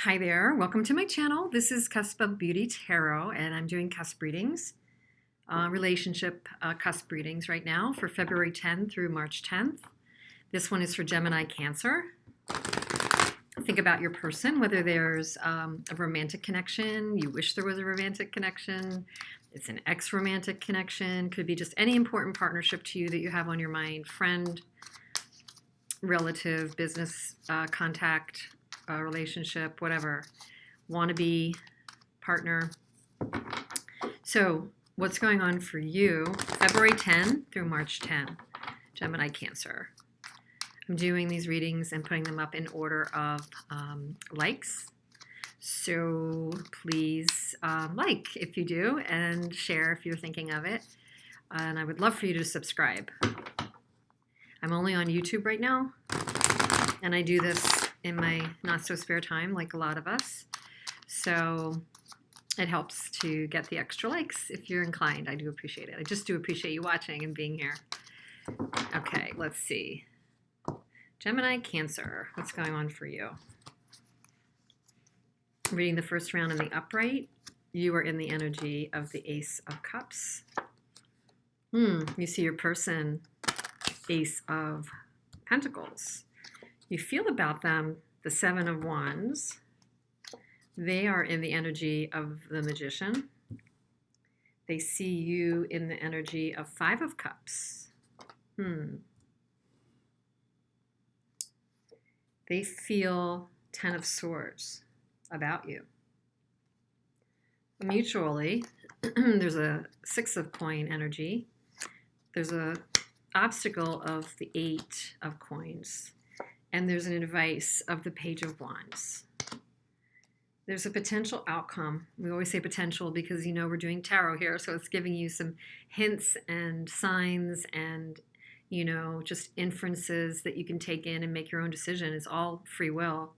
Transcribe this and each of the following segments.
Hi there, welcome to my channel. This is Cusp of Beauty Tarot, and I'm doing cusp readings, relationship cusp readings right now for February 10th through March 10th. This one is for Gemini-Cancer. Think about your person, whether there's a romantic connection, you wish there was a romantic connection, it's an ex-romantic connection, could be just any important partnership to you that you have on your mind, friend, relative, business contact, relationship, whatever, wannabe partner. So what's going on for you February 10 through March 10, Gemini Cancer? I'm doing these readings and putting them up in order of likes. So please like if you do, and share if you're thinking of it. And I would love for you to subscribe. I'm only on YouTube right now, and I do this in my not so spare time, like a lot of us. So it helps to get the extra likes if you're inclined. I do appreciate it. I just do appreciate you watching and being here. Okay, let's see. Gemini Cancer, what's going on for you? Reading the first round in the upright. You are in the energy of the Ace of Cups. You see your person, Ace of Pentacles. You feel about them the Seven of Wands. They are in the energy of the Magician. They see you in the energy of Five of Cups. They feel Ten of Swords about you. Mutually, there's a Six of Coin energy. There's a obstacle of the Eight of Coins. And there's an advice of the Page of Wands. There's a potential outcome. We always say potential because, you know, we're doing tarot here, so it's giving you some hints and signs and, you know, just inferences that you can take in and make your own decision. It's all free will.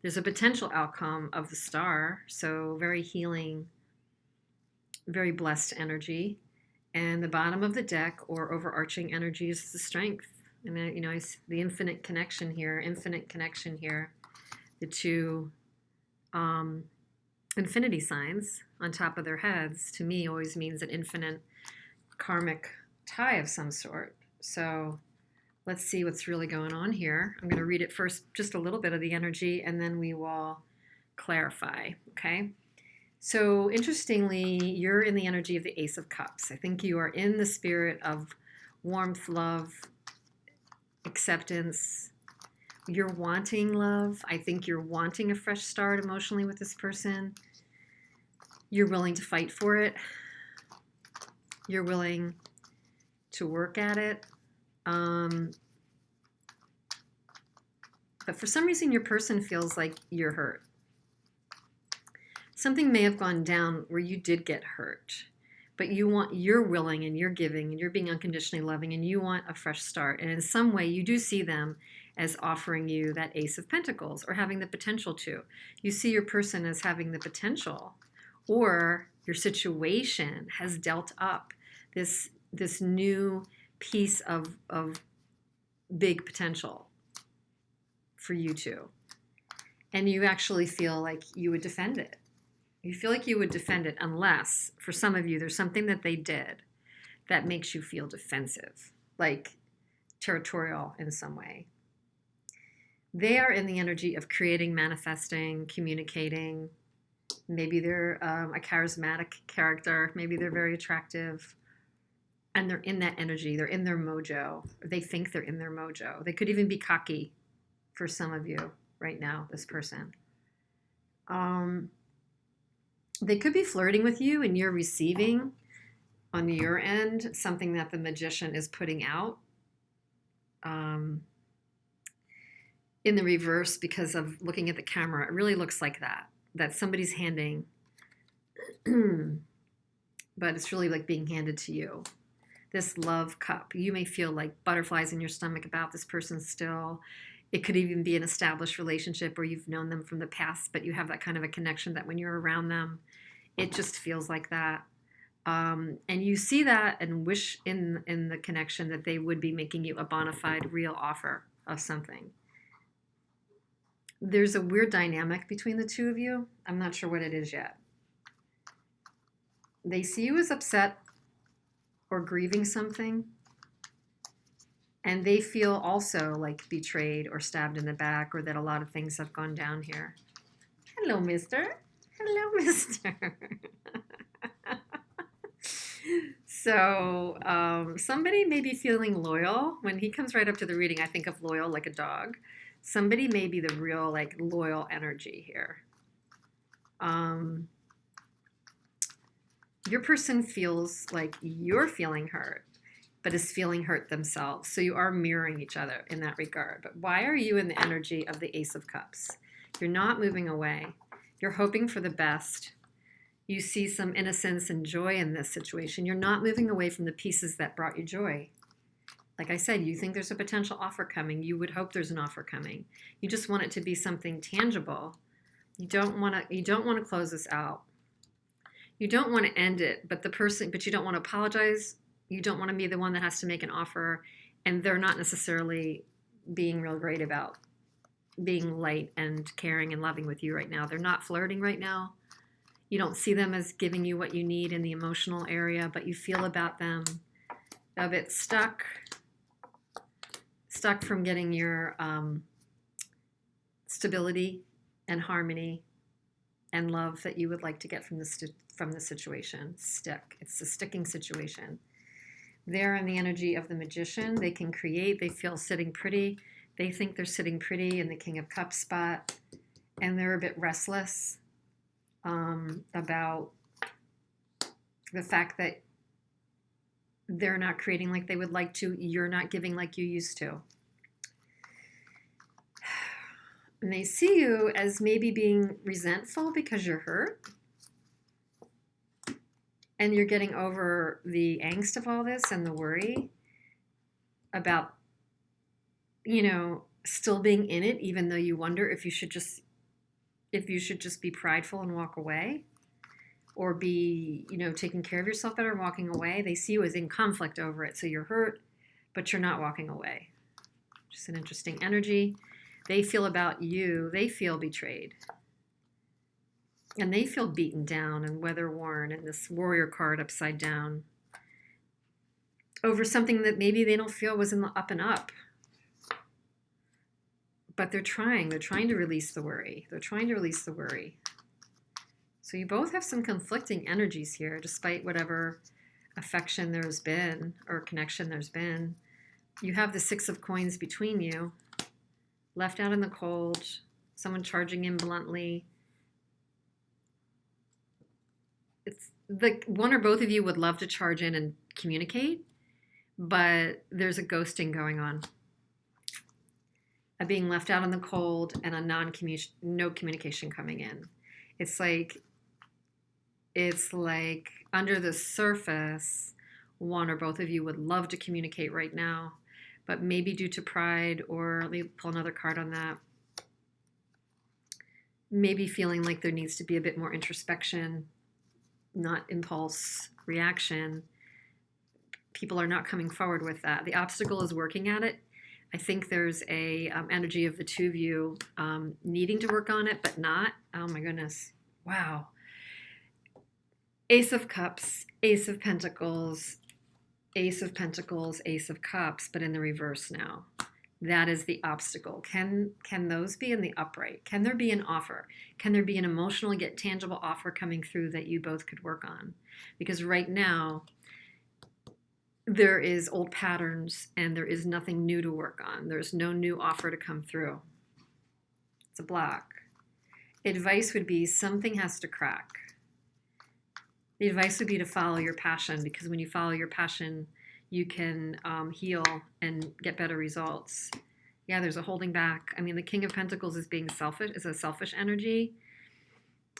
There's a potential outcome of the Star, so very healing, very blessed energy. And the bottom of the deck, or overarching energy, is the Strength. And, you know, the infinite connection here, the two infinity signs on top of their heads, to me always means an infinite karmic tie of some sort. So let's see what's really going on here. I'm going to read it first, just a little bit of the energy, and then we will clarify, okay? So interestingly, you're in the energy of the Ace of Cups. I think you are in the spirit of warmth, love, acceptance. You're wanting love. I think you're wanting a fresh start emotionally with this person. You're willing to fight for it. You're willing to work at it. But for some reason, your person feels like you're hurt. Something may have gone down where you did get hurt, but you're willing and you're giving and you're being unconditionally loving and you want a fresh start. And in some way, you do see them as offering you that Ace of Pentacles, or having the potential to. You see your person as having the potential, or your situation has dealt up this new piece of big potential for you two. And you actually feel like you would defend it. You feel like you would defend it, unless, for some of you, there's something that they did that makes you feel defensive, like territorial in some way. They are in the energy of creating, manifesting, communicating. Maybe they're a charismatic character. Maybe they're very attractive. And they're in that energy. They're in their mojo. They think they're in their mojo. They could even be cocky for some of you right now, this person. They could be flirting with you, and you're receiving on your end something that the Magician is putting out. In the reverse, because of looking at the camera, it really looks like that somebody's handing, but it's really like being handed to you. This love cup. You may feel like butterflies in your stomach about this person still. It could even be an established relationship where you've known them from the past, but you have that kind of a connection that when you're around them, it just feels like that. And you see that and wish in the connection that they would be making you a bona fide real offer of something. there's a weird dynamic between the two of you. I'm not sure what it is yet. They see you as upset or grieving something, and they feel also like betrayed or stabbed in the back, or that a lot of things have gone down here. Hello, mister. Hello, mister. So somebody may be feeling loyal. When he comes right up to the reading, I think of loyal like a dog. Somebody may be the real like loyal energy here. Your person feels like you're feeling hurt, but is feeling hurt themselves. So you are mirroring each other in that regard. But why are you in the energy of the Ace of Cups? You're not moving away. You're hoping for the best. You see some innocence and joy in this situation. You're not moving away from the pieces that brought you joy. Like I said, you think there's a potential offer coming. You would hope there's an offer coming. You just want it to be something tangible. You don't want to close this out. You don't want to end it, but you don't want to apologize. You don't want to be the one that has to make an offer, and they're not necessarily being real great about being light and caring and loving with you right now. They're not flirting right now. You don't see them as giving you what you need in the emotional area, but you feel about them a bit stuck from getting your stability and harmony and love that you would like to get from the situation. It's a sticking situation. They're in the energy of the Magician. They can create. They feel sitting pretty. They think they're sitting pretty in the King of Cups spot, and they're a bit restless about the fact that they're not creating like they would like to. You're not giving like you used to. And they see you as maybe being resentful because you're hurt. And you're getting over the angst of all this and the worry about, still being in it, even though you wonder if you should just be prideful and walk away, or be, taking care of yourself better and walking away. They see you as in conflict over it. So you're hurt, but you're not walking away. Just an interesting energy. They feel about you, they feel betrayed. And they feel beaten down and weather-worn, and this warrior card upside down over something that maybe they don't feel was in the up and up. But they're trying to release the worry. So you both have some conflicting energies here, despite whatever affection there's been or connection there's been. You have the Six of Coins between you, left out in the cold, someone charging in bluntly. It's like one or both of you would love to charge in and communicate, but there's a ghosting going on. A being left out in the cold and a no communication coming in. It's like under the surface, one or both of you would love to communicate right now, but maybe due to pride, or let me pull another card on that, maybe feeling like there needs to be a bit more introspection, not impulse reaction. People are not coming forward with that. The obstacle is working at it. I think there's a energy of the two of you needing to work on it, but not. Oh my goodness. Wow. Ace of Cups, Ace of Pentacles, Ace of Pentacles, Ace of Cups, but in the reverse now. That is the obstacle. Can those be in the upright? Can there be an offer? Can there be an emotional yet tangible offer coming through that you both could work on? Because right now, there is old patterns and there is nothing new to work on. There's no new offer to come through. It's a block. Advice would be something has to crack. The advice would be to follow your passion, because when you follow your passion, you can heal and get better results. Yeah, there's a holding back. I mean, the King of Pentacles is being selfish, is a selfish energy.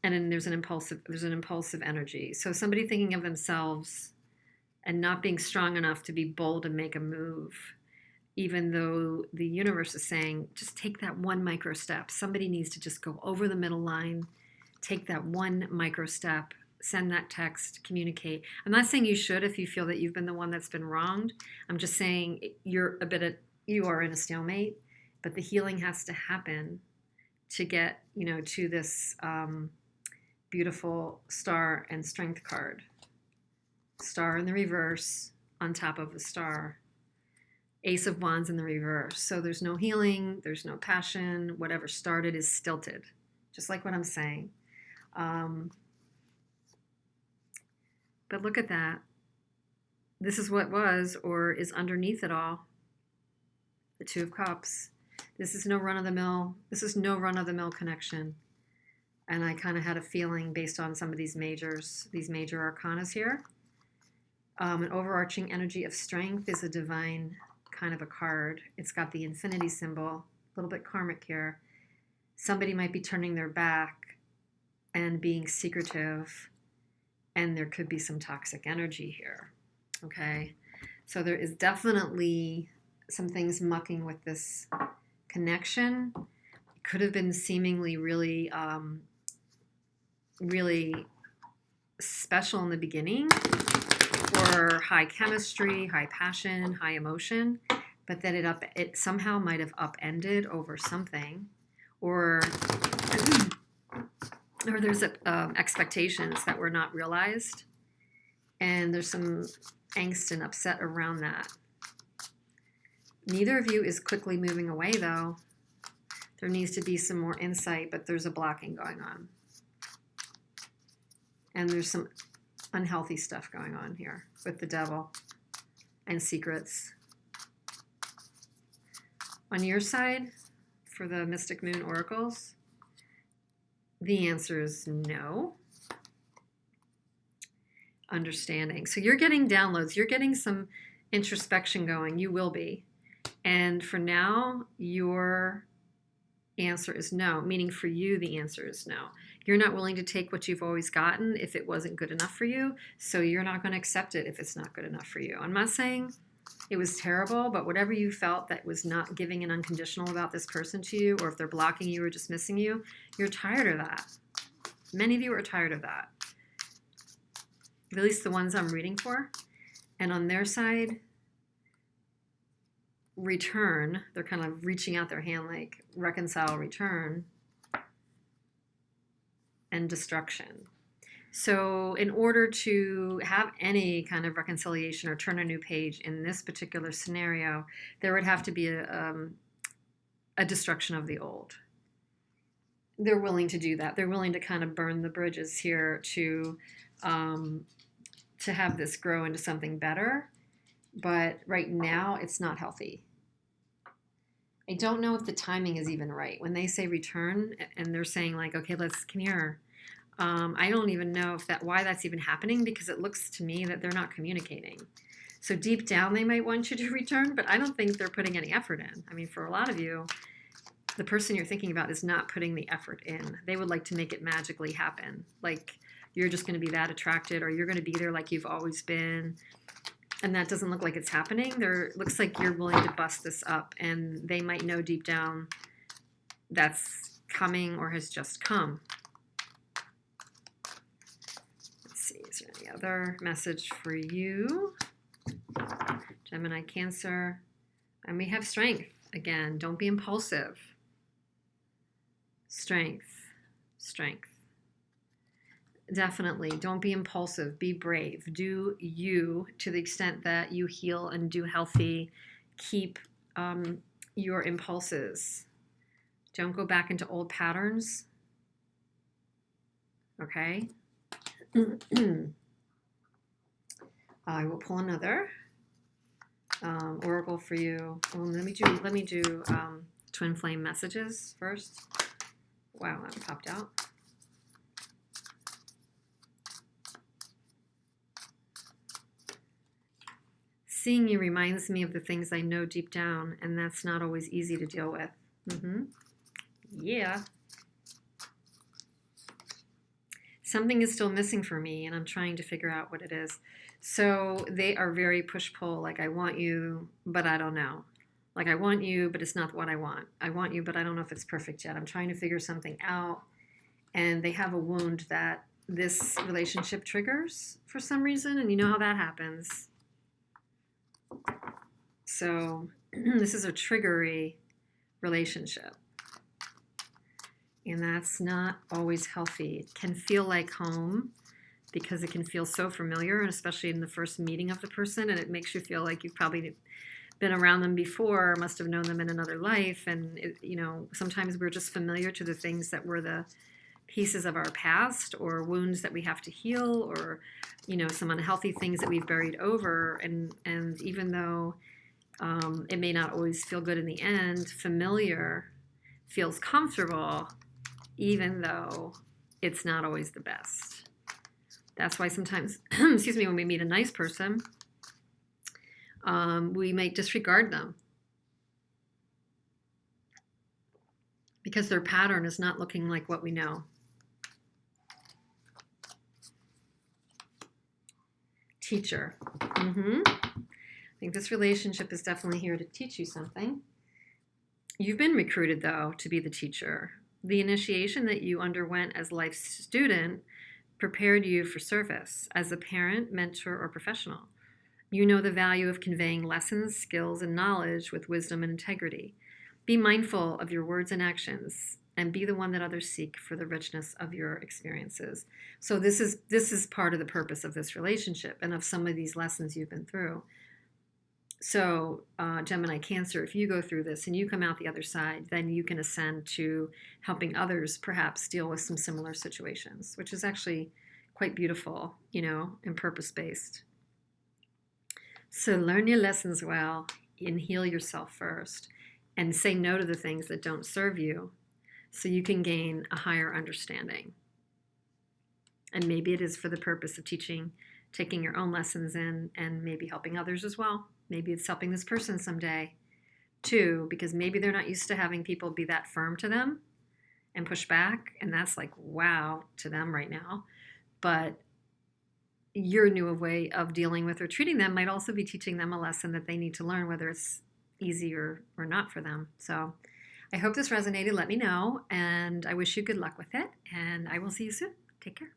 And then there's an impulsive energy. So somebody thinking of themselves and not being strong enough to be bold and make a move, even though the universe is saying, just take that one micro step. Somebody needs to just go over the middle line, take that one micro step, send that text, communicate. I'm not saying you should if you feel that you've been the one that's been wronged. I'm just saying you are in a stalemate, but the healing has to happen to get, you know, to this beautiful star and strength card. Star in the reverse on top of the star. Ace of Wands in the reverse. So there's no healing, there's no passion. Whatever started is stilted, just like what I'm saying. But look at that. This is what was or is underneath it all. The Two of Cups. This is no run-of-the-mill. This is no run-of-the-mill connection. And I kind of had a feeling based on some of these major arcanas here. An overarching energy of strength is a divine kind of a card. It's got the infinity symbol, a little bit karmic here. Somebody might be turning their back and being secretive, and there could be some toxic energy here. Okay, so there is definitely some things mucking with this connection. It could have been seemingly really, really special in the beginning, or high chemistry, high passion, high emotion, but then it somehow might have upended over something, or there's expectations that were not realized, and there's some angst and upset around that. Neither of you is quickly moving away, though. There needs to be some more insight, but there's a blocking going on. And there's some unhealthy stuff going on here with the devil and secrets. On your side, for the Mystic Moon Oracles, the answer is no. Understanding. So you're getting downloads. You're getting some introspection going. You will be. And for now, your answer is no, meaning for you, the answer is no. You're not willing to take what you've always gotten if it wasn't good enough for you, so you're not going to accept it if it's not good enough for you. I'm not saying it was terrible, but whatever you felt that was not giving an unconditional about this person to you, or if they're blocking you or dismissing you, you're tired of that. Many of you are tired of that. At least the ones I'm reading for. And on their side, return, they're kind of reaching out their hand like reconcile, return, and destruction. So in order to have any kind of reconciliation or turn a new page in this particular scenario, there would have to be a destruction of the old. They're willing to do that. They're willing to kind of burn the bridges here to have this grow into something better. But right now, it's not healthy. I don't know if the timing is even right. When they say return and they're saying like, okay, let's come here. I don't even know if why that's even happening, because it looks to me that they're not communicating. So deep down, they might want you to return, but I don't think they're putting any effort in. I mean, for a lot of you, the person you're thinking about is not putting the effort in. They would like to make it magically happen. Like you're just going to be that attracted, or you're going to be there like you've always been. And that doesn't look like it's happening. It looks like you're willing to bust this up, and they might know deep down that's coming or has just come. Let's see, is there any other message for you? Gemini-Cancer. And we have strength. Again, don't be impulsive. Strength. Strength. Definitely. Don't be impulsive. Be brave. Do you to the extent that you heal and do healthy. Keep your impulses. Don't go back into old patterns. Okay? I will pull another oracle for you. Well, let me do twin flame messages first. Wow, that popped out. Seeing you reminds me of the things I know deep down, and that's not always easy to deal with. Yeah. Something is still missing for me, and I'm trying to figure out what it is. So they are very push-pull, like I want you, but I don't know. Like I want you, but it's not what I want. I want you, but I don't know if it's perfect yet. I'm trying to figure something out, and they have a wound that this relationship triggers for some reason, and you know how that happens. So this is a triggery relationship. And that's not always healthy. It can feel like home because it can feel so familiar, and especially in the first meeting of the person, and it makes you feel like you've probably been around them before, must have known them in another life. And, sometimes we're just familiar to the things that were the pieces of our past or wounds that we have to heal, or, some unhealthy things that we've buried over. And even though it may not always feel good in the end, familiar feels comfortable, even though it's not always the best. That's why sometimes, excuse me, when we meet a nice person, we might disregard them because their pattern is not looking like what we know. Teacher. I think this relationship is definitely here to teach you something. You've been recruited, though, to be the teacher. The initiation that you underwent as life's student prepared you for service as a parent, mentor, or professional. You know the value of conveying lessons, skills, and knowledge with wisdom and integrity. Be mindful of your words and actions, and be the one that others seek for the richness of your experiences. So this is part of the purpose of this relationship and of some of these lessons you've been through. So Gemini-Cancer, if you go through this and you come out the other side, then you can ascend to helping others perhaps deal with some similar situations, which is actually quite beautiful, and purpose-based. So learn your lessons well and heal yourself first, and say no to the things that don't serve you so you can gain a higher understanding. And maybe it is for the purpose of teaching, taking your own lessons in, and maybe helping others as well. Maybe it's helping this person someday too, because maybe they're not used to having people be that firm to them and push back. And that's like, wow, to them right now. But your new way of dealing with or treating them might also be teaching them a lesson that they need to learn, whether it's easy or not for them. So I hope this resonated. Let me know. And I wish you good luck with it. And I will see you soon. Take care.